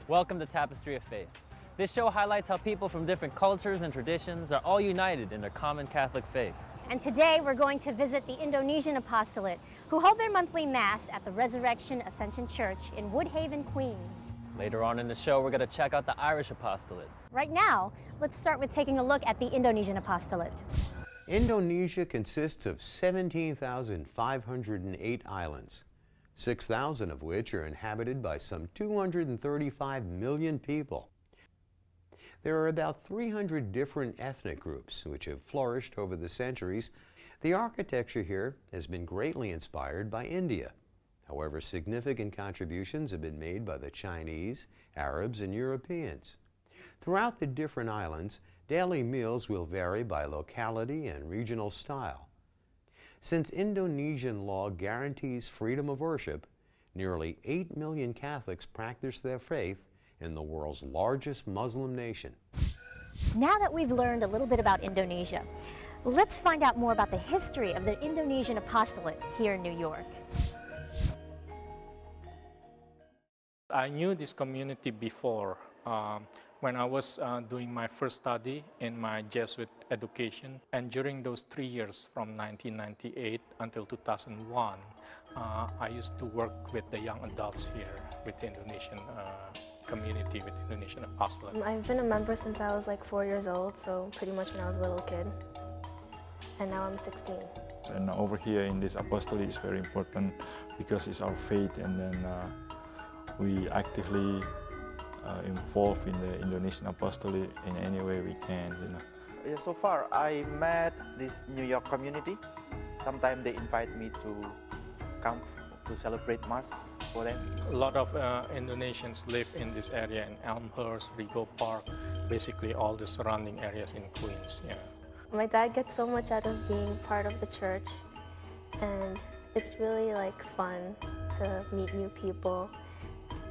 Welcome to Tapestry of Faith. This show highlights how people from different cultures and traditions are all united in their common Catholic faith. And today we're going to visit the Indonesian Apostolate, who hold their monthly Mass at the Resurrection Ascension Church in Woodhaven, Queens. Later on in the show, we're going to check out the Irish Apostolate. Right now, let's start with taking a look at the Indonesian Apostolate. Indonesia consists of 17,508 islands, 6,000 of which are inhabited by some 235 million people. There are about 300 different ethnic groups which have flourished over the centuries. The architecture here has been greatly inspired by India. However, significant contributions have been made by the Chinese, Arabs, and Europeans. Throughout the different islands, daily meals will vary by locality and regional style. Since Indonesian law guarantees freedom of worship, nearly 8 million Catholics practice their faith in the world's largest Muslim nation. Now that we've learned a little bit about Indonesia, let's find out more about the history of the Indonesian Apostolate here in New York. I knew this community before. When I was doing my first study in my Jesuit education, and during those 3 years from 1998 until 2001, I used to work with the young adults here with the Indonesian community, with the Indonesian Apostolate. I've been a member since I was like 4 years old, so pretty much when I was a little kid, and now I'm 16. And over here in this apostolate is very important because it's our faith, and then we actively involved in the Indonesian apostolate in any way we can, you know. Yeah, so far I met this New York community. Sometimes they invite me to come to celebrate Mass for them. A lot of Indonesians live in this area in Elmhurst, Rego Park, basically all the surrounding areas in Queens. Yeah. My dad gets so much out of being part of the church, and it's really like fun to meet new people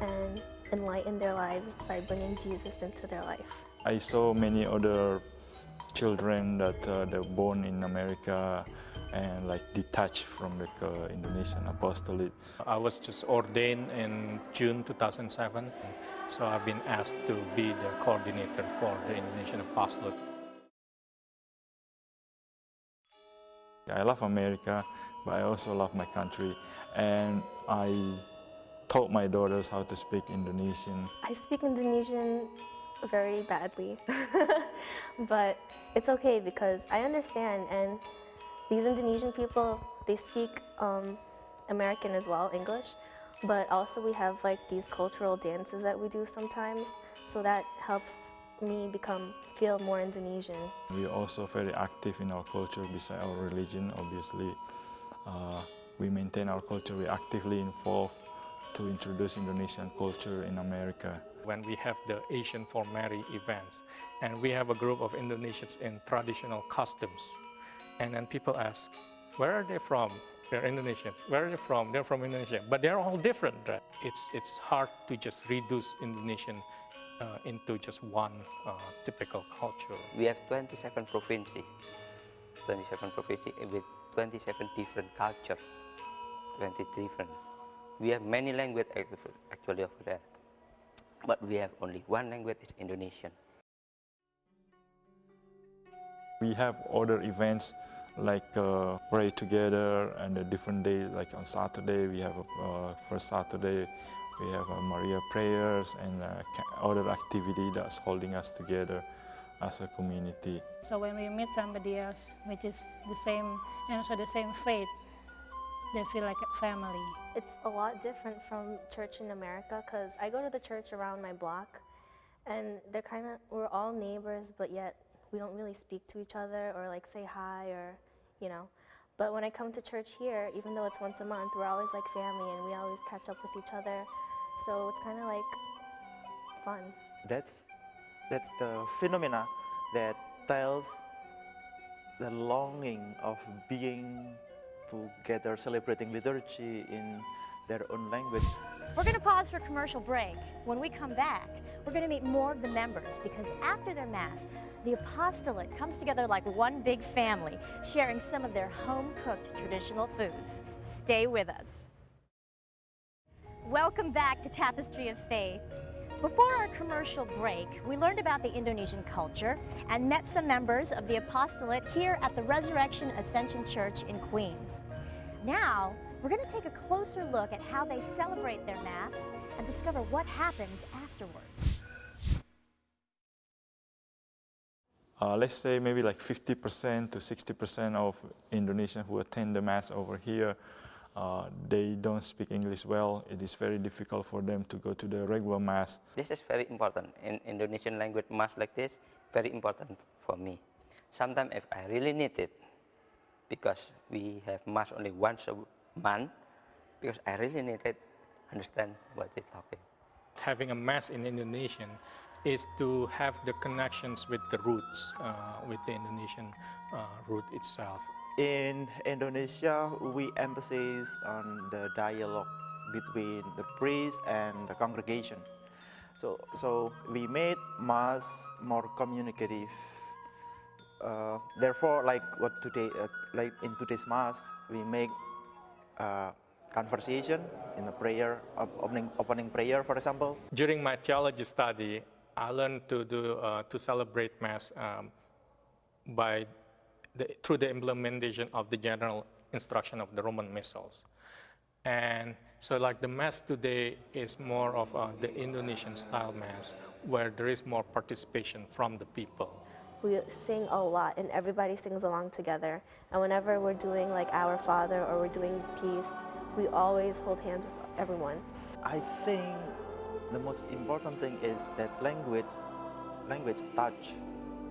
and enlighten their lives by bringing Jesus into their life. I saw many other children that they're born in America and like detached from the Indonesian apostolate. I was just ordained in June 2007, so I've been asked to be the coordinator for the Indonesian apostolate. I love America, but I also love my country, and I taught my daughters how to speak Indonesian. I speak Indonesian very badly, but it's okay because I understand, and these Indonesian people, they speak American as well, English, but also we have like these cultural dances that we do sometimes, so that helps me feel more Indonesian. We are also very active in our culture beside our religion, obviously. We maintain our culture, we actively involved to introduce Indonesian culture in America. When we have the Asian for Mary events, and we have a group of Indonesians in traditional costumes, and then people ask, where are they from? They're Indonesians. Where are they from? They're from Indonesia. But they're all different, right? It's hard to just reduce Indonesian into just one typical culture. We have 27 provinces with 27 different cultures, 20 different. We have many languages actually over there, but we have only one language, it's Indonesian. We have other events like pray together, and the different days, like on Saturday we have first Saturday we have Maria prayers and other activity that's holding us together as a community. So when we meet somebody else which is the same, and also the same faith, they feel like a family. It's a lot different from church in America because I go to the church around my block, and we're all neighbors, but yet we don't really speak to each other or like say hi or, you know. But when I come to church here, even though it's once a month, we're always like family and we always catch up with each other. So it's kind of like fun. That's the phenomena that tells the longing of being together, celebrating liturgy in their own language. We're going to pause for a commercial break. When we come back, we're going to meet more of the members because after their Mass, the apostolate comes together like one big family, sharing some of their home-cooked traditional foods. Stay with us. Welcome back to Tapestry of Faith. Before our commercial break, we learned about the Indonesian culture and met some members of the apostolate here at the Resurrection Ascension Church in Queens. Now, we're going to take a closer look at how they celebrate their Mass and discover what happens afterwards. Let's say maybe like 50% to 60% of Indonesians who attend the Mass over here, they don't speak English well. It is very difficult for them to go to the regular Mass. This is very important. In Indonesian language Mass like this, very important for me. Sometimes if I really need it, because we have Mass only once a month, because I really need it, understand what they're talking. Having a Mass in Indonesian is to have the connections with the roots, with the Indonesian root itself. In Indonesia, we emphasize on the dialogue between the priest and the congregation. So we made Mass more communicative. Therefore, like in today's Mass, we make conversation in the prayer, opening prayer, for example. During my theology study, I learned to celebrate Mass through the implementation of the general instruction of the Roman Missals. And so like the Mass today is more of the Indonesian style Mass, where there is more participation from the people. We sing a lot and everybody sings along together. And whenever we're doing like Our Father or we're doing Peace, we always hold hands with everyone. I think the most important thing is that language touch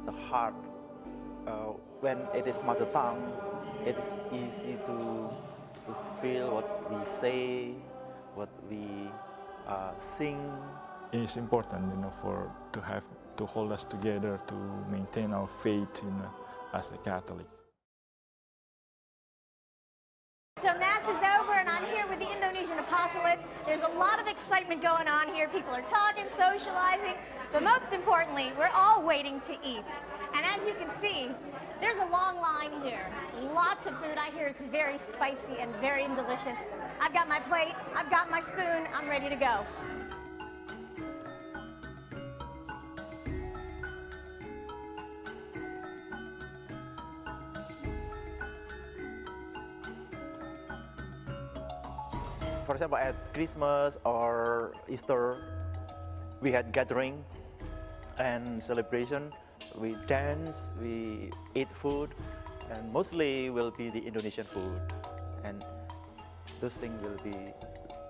the heart. When it is mother tongue, it is easy to feel what we say, what we sing. It is important, to hold us together, to maintain our faith, as a Catholic. So Mass is over and I'm here with the Indonesian Apostolate. There's a lot of excitement going on here. People are talking, socializing, but most importantly, we're all waiting to eat. And as you can see, there's a long line here. Lots of food. I hear it's very spicy and very delicious. I've got my plate, I've got my spoon, I'm ready to go. For example, at Christmas or Easter, we had gathering and celebration. We dance, we eat food, and mostly will be the Indonesian food. And those things will be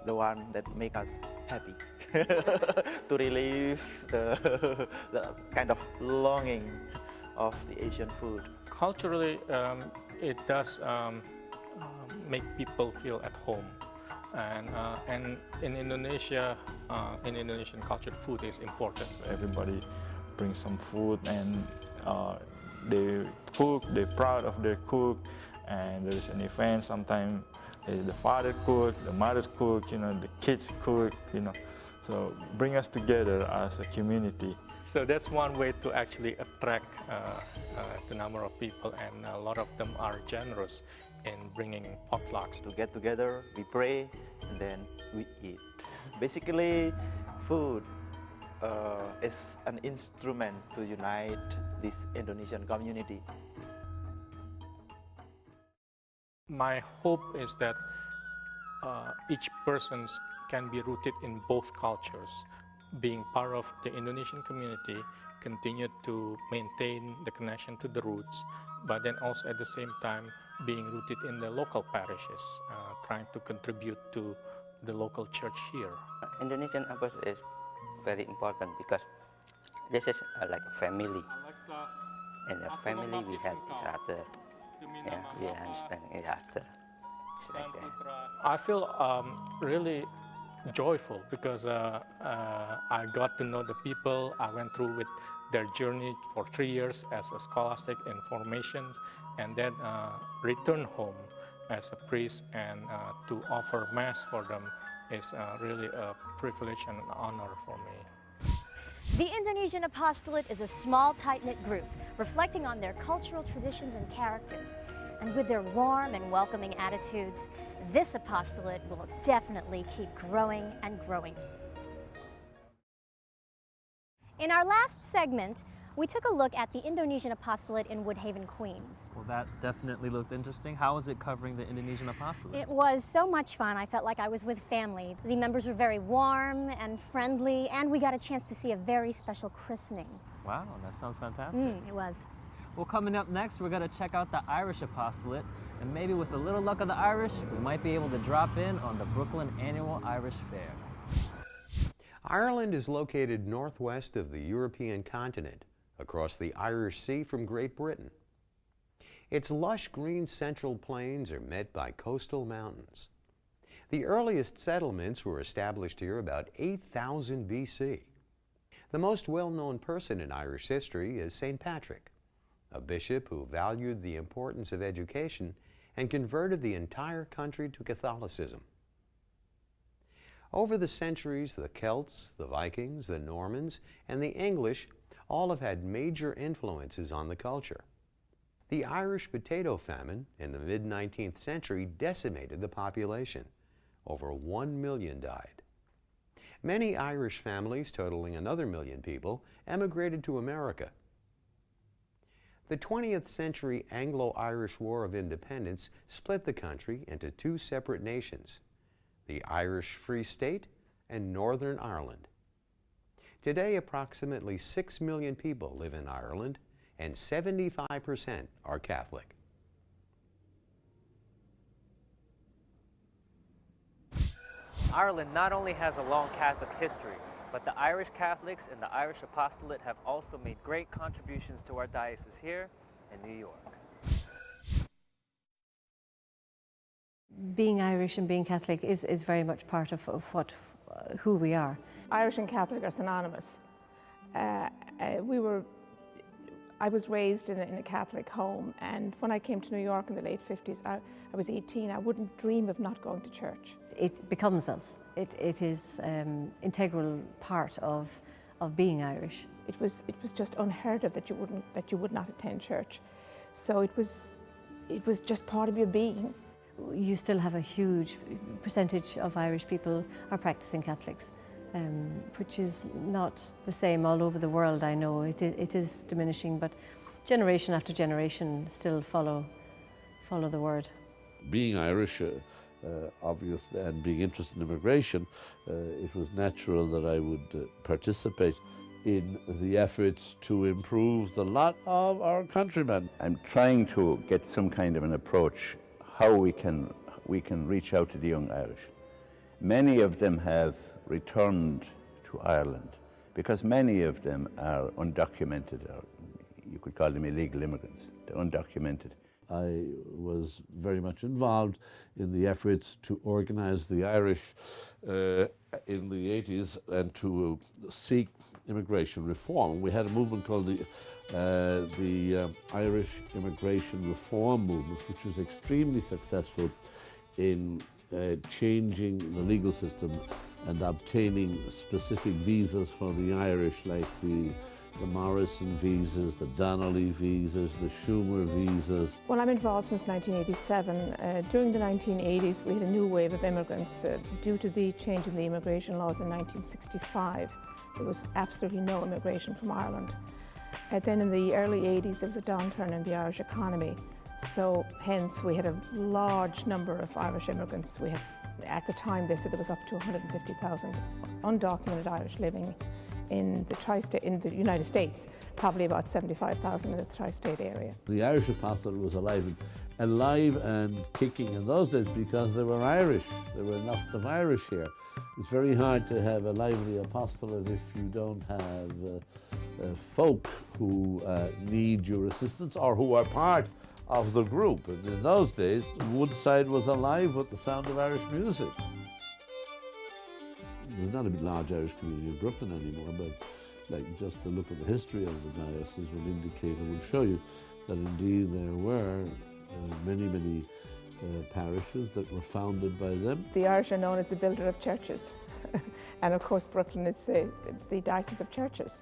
the one that make us happy to relieve the kind of longing of the Asian food. Culturally, it does make people feel at home. And in Indonesia, in Indonesian culture, food is important. Everybody brings some food and they cook, they're proud of their cook, and there's an event, sometimes the father cook, the mother cook, the kids cook, so bring us together as a community. So that's one way to actually attract the number of people, and a lot of them are generous in bringing potlucks. To get together, we pray, and then we eat. Basically, food is an instrument to unite this Indonesian community. My hope is that each person can be rooted in both cultures, being part of the Indonesian community, continue to maintain the connection to the roots, but then also at the same time being rooted in the local parishes, trying to contribute to the local church here. Indonesian apostolate is very important because this is like a family. And a family we have each other. Yeah, we understand each other. It's like that. I feel really joyful because I got to know the people. I went through with their journey for 3 years as a scholastic in formation, and then return home as a priest, and to offer Mass for them is really a privilege and an honor for me. The Indonesian Apostolate is a small, tight-knit group reflecting on their cultural traditions and character. And with their warm and welcoming attitudes, this apostolate will definitely keep growing and growing. In our last segment, we took a look at the Indonesian Apostolate in Woodhaven, Queens. Well, that definitely looked interesting. How was it covering the Indonesian Apostolate? It was so much fun. I felt like I was with family. The members were very warm and friendly, and we got a chance to see a very special christening. Wow, that sounds fantastic. It was. Well, coming up next, we're going to check out the Irish Apostolate, and maybe with a little luck of the Irish, we might be able to drop in on the Brooklyn Annual Irish Fair. Ireland is located northwest of the European continent, across the Irish Sea from Great Britain. Its lush green central plains are met by coastal mountains. The earliest settlements were established here about 8,000 BC. The most well-known person in Irish history is St. Patrick, a bishop who valued the importance of education and converted the entire country to Catholicism. Over the centuries, the Celts, the Vikings, the Normans, and the English all have had major influences on the culture. The Irish potato famine in the mid-19th century decimated the population. Over 1 million died. Many Irish families, totaling another 1 million people, emigrated to America. The 20th century Anglo-Irish War of Independence split the country into two separate nations, the Irish Free State and Northern Ireland. Today, approximately 6 million people live in Ireland, and 75% are Catholic. Ireland not only has a long Catholic history, but the Irish Catholics and the Irish Apostolate have also made great contributions to our diocese here in New York. Being Irish and being Catholic is very much part of who we are. Irish and Catholic are synonymous. I was raised in a Catholic home, and when I came to New York in the late 50s, I was 18. I wouldn't dream of not going to church. It becomes us. It is integral part of being Irish. It was just unheard of that you would not attend church. So it was just part of your being. You still have a huge percentage of Irish people are practicing Catholics, which is not the same all over the world. I know it is diminishing, but generation after generation still follow the word. Being Irish, obviously, and being interested in immigration, it was natural that I would participate in the efforts to improve the lot of our countrymen. I'm trying to get some kind of an approach how we can reach out to the young Irish. Many of them have returned to Ireland because many of them are undocumented, or you could call them illegal immigrants. They're undocumented. I was very much involved in the efforts to organize the Irish in the 80s and to seek immigration reform. We had a movement called the Irish Immigration Reform Movement, which was extremely successful in changing the legal system and obtaining specific visas for the Irish, like the Morrison visas, the Donnelly visas, the Schumer visas. Well, I'm involved since 1987. During the 1980s, we had a new wave of immigrants due to the change in the immigration laws in 1965. There was absolutely no immigration from Ireland. Then in the early 80s, there was a downturn in the Irish economy. So hence, we had a large number of Irish immigrants. We had, at the time, they said there was up to 150,000 undocumented Irish living in the United States, probably about 75,000 in the tri-state area. The Irish Apostolate was alive and kicking in those days because they were Irish. There were lots of Irish here. It's very hard to have a lively apostolate if you don't have folk who need your assistance or who are part of the group. And in those days, Woodside was alive with the sound of Irish music. There's not a large Irish community in Brooklyn anymore, but like just the look at the history of the diocese will indicate and will show you that indeed there were many parishes that were founded by them. The Irish are known as the builder of churches. And of course Brooklyn is the diocese of churches.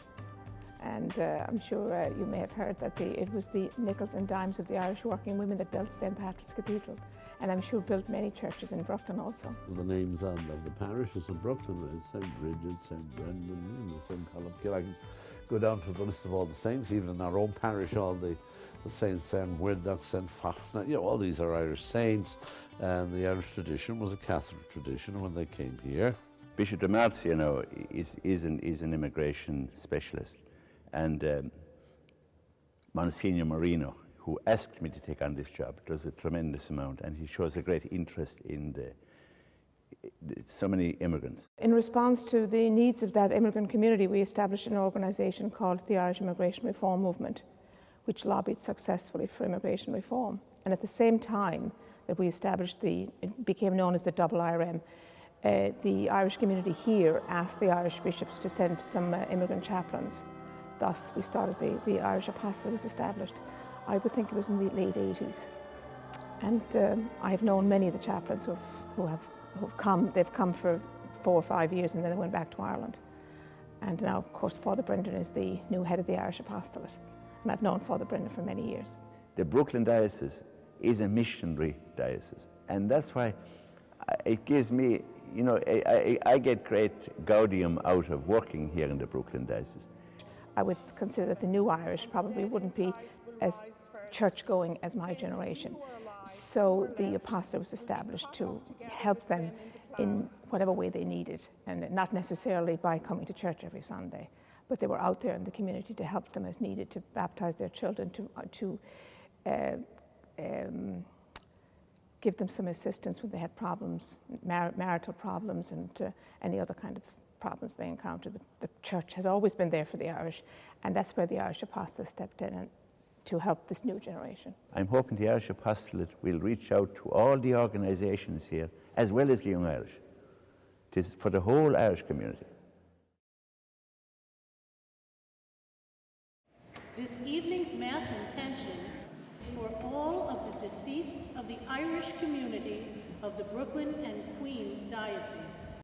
And I'm sure you may have heard that it was the nickels and dimes of the Irish working women that built St. Patrick's Cathedral, and I'm sure built many churches in Brooklyn also. The names of the parishes in Brooklyn, right? St. Bridget, St. Brendan, St. Columkill. I can go down to the list of all the saints, even in our own parish, all the saints, St. Wirdoch, St. Fachna, you know, all these are Irish saints, and the Irish tradition was a Catholic tradition when they came here. Bishop de Marz, you know, is an immigration specialist. And Monsignor Marino, who asked me to take on this job, does a tremendous amount, and he shows a great interest in so many immigrants. In response to the needs of that immigrant community, we established an organisation called the Irish Immigration Reform Movement, which lobbied successfully for immigration reform. And at the same time that we established it became known as the double IRM, the Irish community here asked the Irish bishops to send some immigrant chaplains. Thus, we started the Irish Apostolate was established. I would think it was in the late 80s. And I have known many of the chaplains who've come. They've come for 4 or 5 years and then they went back to Ireland. And now, of course, Father Brendan is the new head of the Irish Apostolate. And I've known Father Brendan for many years. The Brooklyn diocese is a missionary diocese. And that's why it gives me, you know, I get great gaudium out of working here in the Brooklyn diocese. I would consider that the new Irish probably wouldn't be as church-going as my generation. So the apostolate was established to help them in whatever way they needed, and not necessarily by coming to church every Sunday, but they were out there in the community to help them as needed, to baptize their children, to give them some assistance when they had problems, marital problems, and any other kind of problems they encountered. The church has always been there for the Irish, and that's where the Irish Apostolate stepped in and to help this new generation. I'm hoping the Irish Apostolate will reach out to all the organisations here, as well as the Young Irish. It is for the whole Irish community. This evening's Mass intention is for all of the deceased of the Irish community of the Brooklyn and Queens Diocese.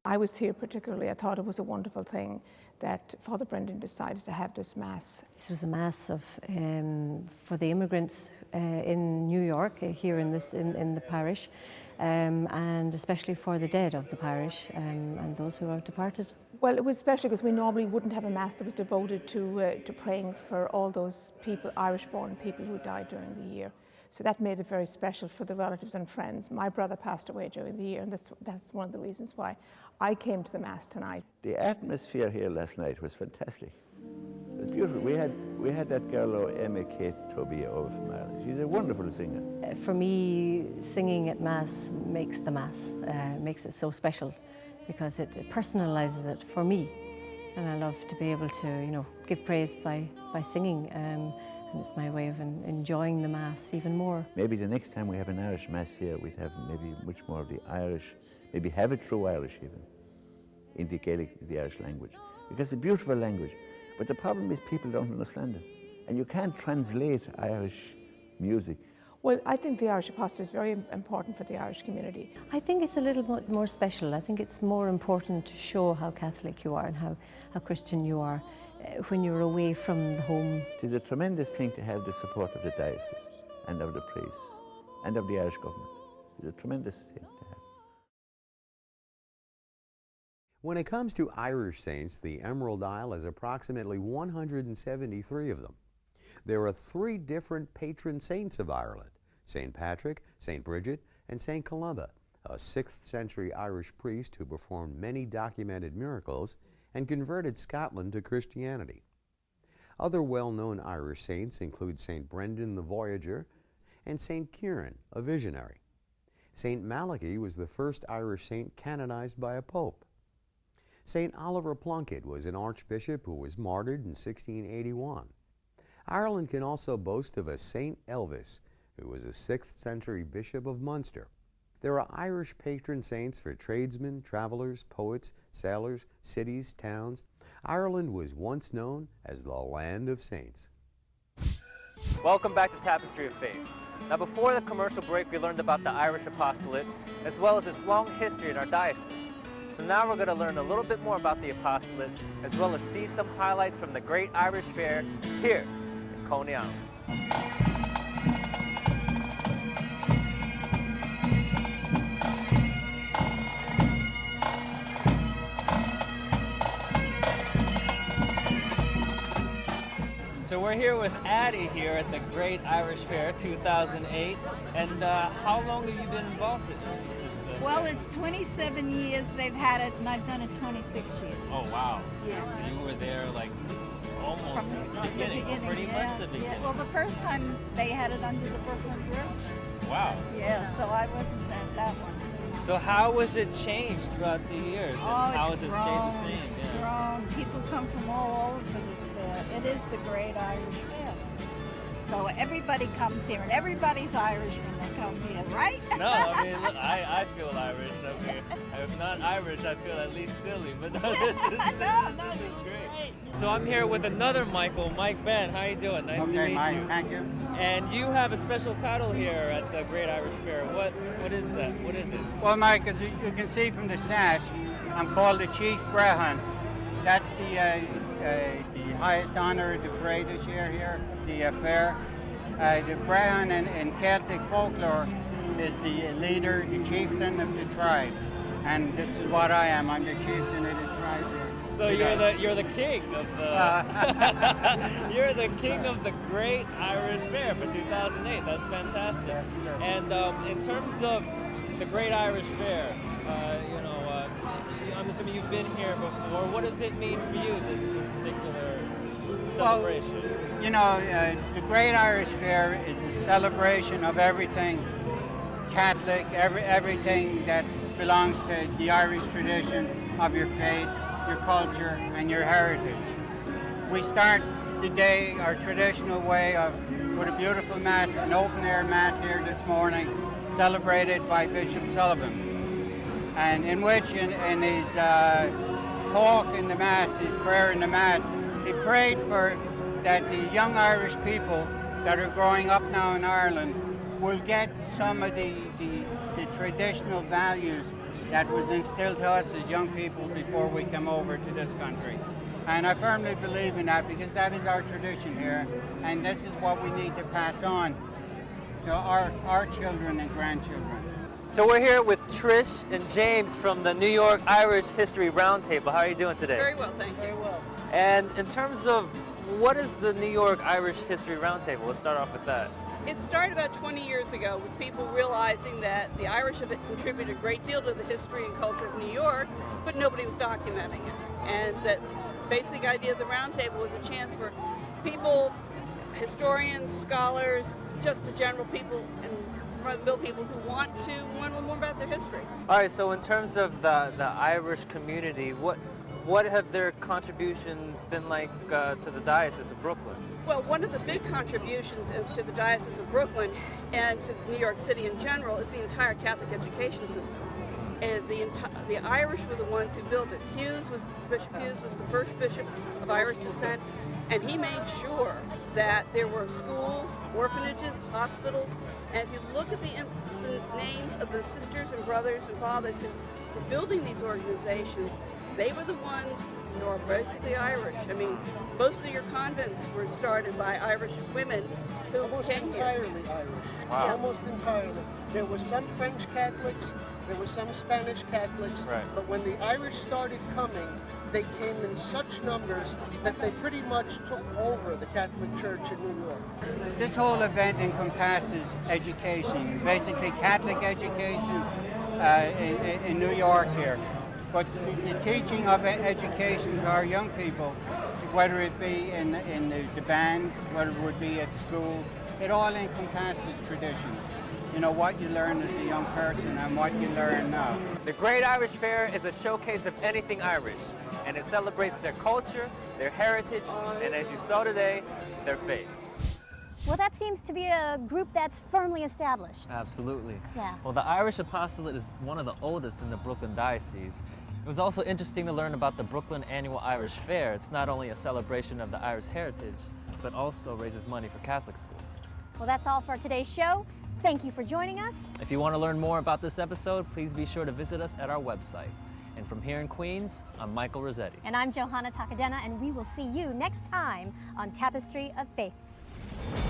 I was here particularly. I thought it was a wonderful thing that Father Brendan decided to have this Mass. This was a Mass for the immigrants in New York, here in the parish, and especially for the dead of the parish and those who are departed. Well, it was special because we normally wouldn't have a Mass that was devoted to praying for all those people, Irish-born people who died during the year. So that made it very special for the relatives and friends. My brother passed away during the year, and that's one of the reasons why I came to the Mass tonight. The atmosphere here last night was fantastic. It was beautiful. We had that girl, Emma Kate Tobia, over from Ireland. She's a wonderful singer. For me, singing at Mass makes the Mass, makes it so special, because it personalises it for me. And I love to be able to, you know, give praise by singing. And it's my way of enjoying the Mass even more. Maybe the next time we have an Irish Mass here, we'd have maybe much more of the Irish, maybe have it through Irish even, in the Gaelic, the Irish language. Because it's a beautiful language, but the problem is people don't understand it. And you can't translate Irish music. Well, I think the Irish Apostolate is very important for the Irish community. I think it's a little bit more special. I think it's more important to show how Catholic you are and how Christian you are when you're away from the home. It is a tremendous thing to have the support of the diocese and of the priests and of the Irish government. It's a tremendous thing to have. When it comes to Irish saints, the Emerald Isle has approximately 173 of them. There are 3 different patron saints of Ireland: St. Patrick, St. Bridget, and St. Columba, a 6th century Irish priest who performed many documented miracles and converted Scotland to Christianity. Other well-known Irish saints include St. Brendan the Voyager and St. Kieran, a visionary. St. Malachy was the first Irish saint canonized by a pope. St. Oliver Plunkett was an archbishop who was martyred in 1681. Ireland can also boast of a St. Elvis, who was a 6th century bishop of Munster. There are Irish patron saints for tradesmen, travelers, poets, sailors, cities, towns. Ireland was once known as the Land of Saints. Welcome back to Tapestry of Faith. Now, before the commercial break, we learned about the Irish Apostolate, as well as its long history in our diocese. So now we're going to learn a little bit more about the apostolate, as well as see some highlights from the Great Irish Fair here in Coney Island. So we're here with Addie here at the Great Irish Fair 2008. And how long have you been involved in this? Well, it's 27 years they've had it, and I've done it 26 years. Oh, wow. Yeah. So you were there like almost From the beginning, pretty much the beginning. Yeah. Well, the first time they had it under the Brooklyn Bridge. Wow. Yeah, so I wasn't at that one. So how has it changed throughout the years? And how has it stayed the same? Grown. People come from all over this fair. It is the Great Irish Fair. So everybody comes here, and everybody's Irish when they come here, right? No, I mean, look, I feel Irish. I mean, if not Irish, I feel at least silly. But no, this is great. So I'm here with another Michael, Mike Ben. How you doing? Nice to meet you. Mike, thank you. And you have a special title here at the Great Irish Fair. What is that? What is it? Well, Mike, as you can see from the sash, I'm called the Chief Brehon. That's the highest honor of the parade this year here, the fair. The Brehon in Celtic folklore is the leader, the chieftain of the tribe. And this is what I am. I'm the chieftain of the tribe here. So you're the king of the you're the king of the Great Irish Fair for 2008. That's fantastic. That's and in terms of the Great Irish Fair, I'm assuming you've been here before. What does it mean for you, this particular celebration? Well, the Great Irish Fair is a celebration of everything Catholic, everything that belongs to the Irish tradition of your faith, your culture, and your heritage. We start the day our traditional way with a beautiful mass, an open-air mass here this morning, celebrated by Bishop Sullivan, and in which, in his talk in the mass, his prayer in the mass, he prayed for that the young Irish people that are growing up now in Ireland will get some of the traditional values that was instilled to us as young people before we came over to this country. And I firmly believe in that, because that is our tradition here, and this is what we need to pass on to our children and grandchildren. So we're here with Trish and James from the New York Irish History Roundtable. How are you doing today? Very well, thank you. Very well. And in terms of what is the New York Irish History Roundtable? Let's start off with that. It started about 20 years ago with people realizing that the Irish have contributed a great deal to the history and culture of New York, but nobody was documenting it. And that basic idea of the roundtable was a chance for people, historians, scholars, just the general people and run-of-the-mill people who want to know more about their history. All right, so in terms of the Irish community, what have their contributions been like to the Diocese of Brooklyn? Well, one of the big contributions to the Diocese of Brooklyn and to New York City in general is the entire Catholic education system. And the Irish were the ones who built it. Bishop Hughes was the first bishop of Irish descent, and he made sure that there were schools, orphanages, hospitals, and if you look at the names of the sisters and brothers and fathers who were building these organizations, they were the ones who are basically Irish. I mean, most of your convents were started by Irish women who came here. Entirely Irish. Wow. Almost entirely. There were some French Catholics, there were some Spanish Catholics, right. But when the Irish started coming, they came in such numbers that they pretty much took over the Catholic Church in New York. This whole event encompasses education, basically Catholic education in New York here. But the teaching of education to our young people, whether it be in the bands, whether it would be at school, it all encompasses traditions. You know, what you learn as a young person and what you learn now. The Great Irish Fair is a showcase of anything Irish, and it celebrates their culture, their heritage, and as you saw today, their faith. Well, that seems to be a group that's firmly established. Absolutely. Yeah. Well, the Irish Apostolate is one of the oldest in the Brooklyn Diocese. It was also interesting to learn about the Brooklyn Annual Irish Fair. It's not only a celebration of the Irish heritage, but also raises money for Catholic schools. Well, that's all for today's show. Thank you for joining us. If you want to learn more about this episode, please be sure to visit us at our website. And from here in Queens, I'm Michael Rossetti. And I'm Johanna Takadena, and we will see you next time on Tapestry of Faith.